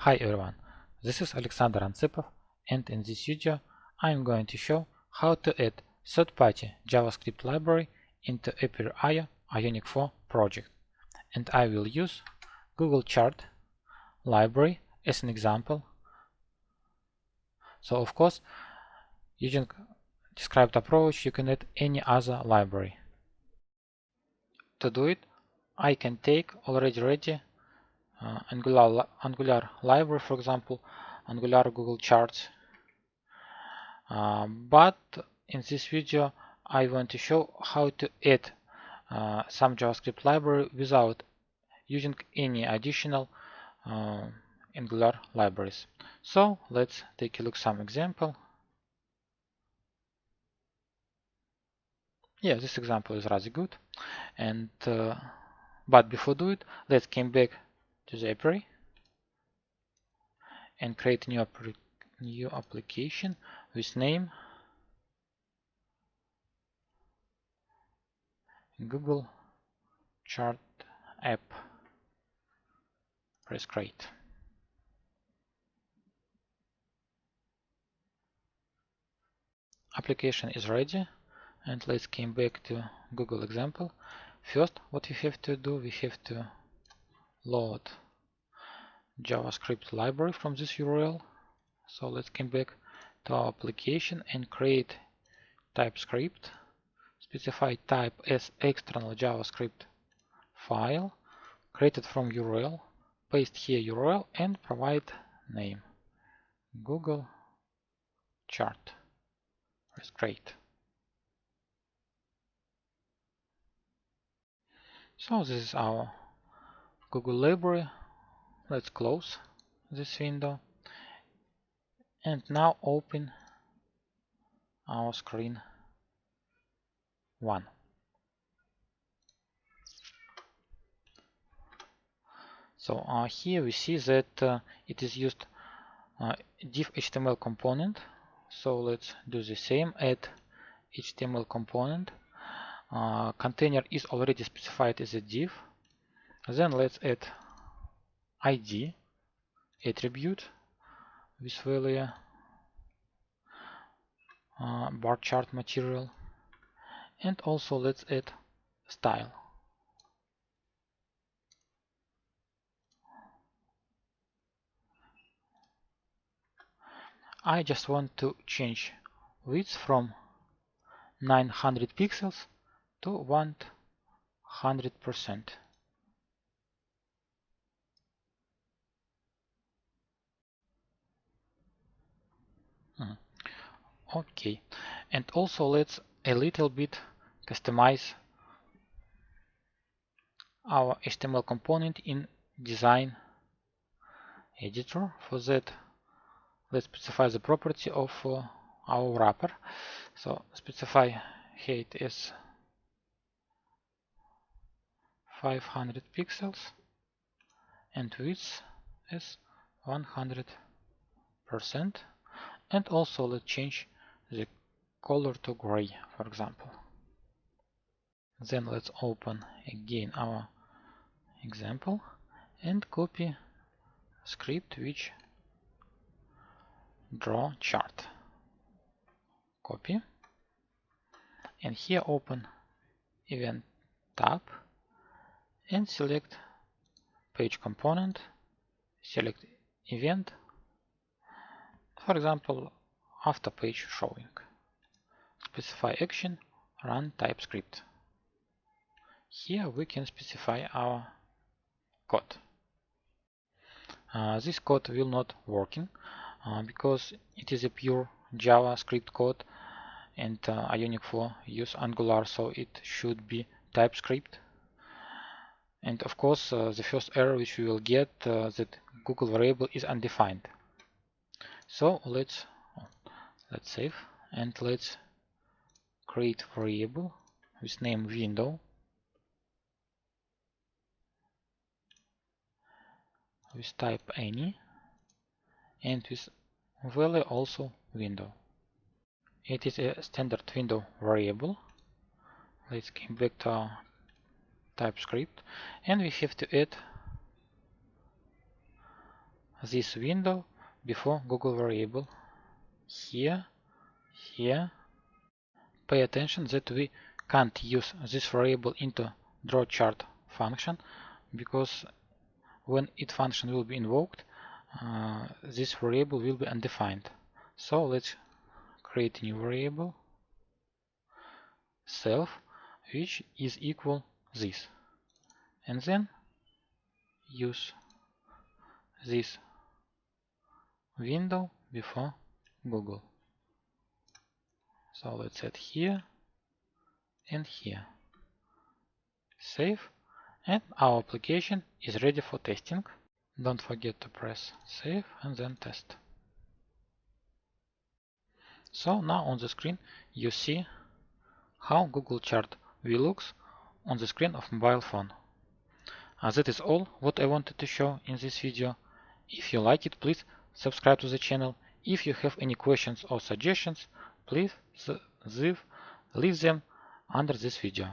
Hi everyone, this is Alexander Antsypov, and in this video I am going to show how to add third-party JavaScript library into Appery Ionic 4 project, and I will use Google Chart library as an example. So of course, using described approach you can add any other library. To do it, I can take already ready Angular library, for example, Angular Google Charts. But in this video I want to show how to add some JavaScript library without using any additional Angular libraries. So let's take a look at some example. Yeah, this example is rather good. And but before do it, let's come back to the Appery and create a new application with name Google Chart App. Press create. Application is ready, and let's come back to Google example. First, what we have to do, we have to load JavaScript library from this URL. So let's come back to our application and create TypeScript. Specify type as external JavaScript file, created from URL, paste here URL and provide name Google Chart. Press create. So this is our Google library. Let's close this window and now open our screen 1. So here we see that it is used div HTML component. So let's do the same, add HTML component. Container is already specified as a div. Then let's add ID attribute with value bar chart material, and also let's add style. I just want to change width from 900 pixels to 100%. Okay, and also let's a little bit customize our HTML component in design editor. For that, let's specify the property of our wrapper. So specify height as 500 pixels and width as 100%, and also let's change the color to gray, for example. Then let's open again our example and copy script which draw chart. Copy, and here open event tab and select page component, select event, for example after page showing. Specify action, run TypeScript. Here we can specify our code. This code will not working because it is a pure JavaScript code, and Ionic 4 use Angular, so it should be TypeScript. And of course the first error which we will get that Google variable is undefined. So let's save and let's create variable with name window with type any and with value also window. It is a standard window variable. Let's come back to our TypeScript, and we have to add this window before Google variable. Here. Pay attention that we can't use this variable into drawChart function, because when it function will be invoked, this variable will be undefined. So let's create a new variable, self, which is equal this, and then use this window before Google. So let's add here and here. Save, and our application is ready for testing. Don't forget to press save and then test. So now on the screen you see how Google Chart view looks on the screen of mobile phone. That is all what I wanted to show in this video. If you like it, please subscribe to the channel. If you have any questions or suggestions, please leave them under this video.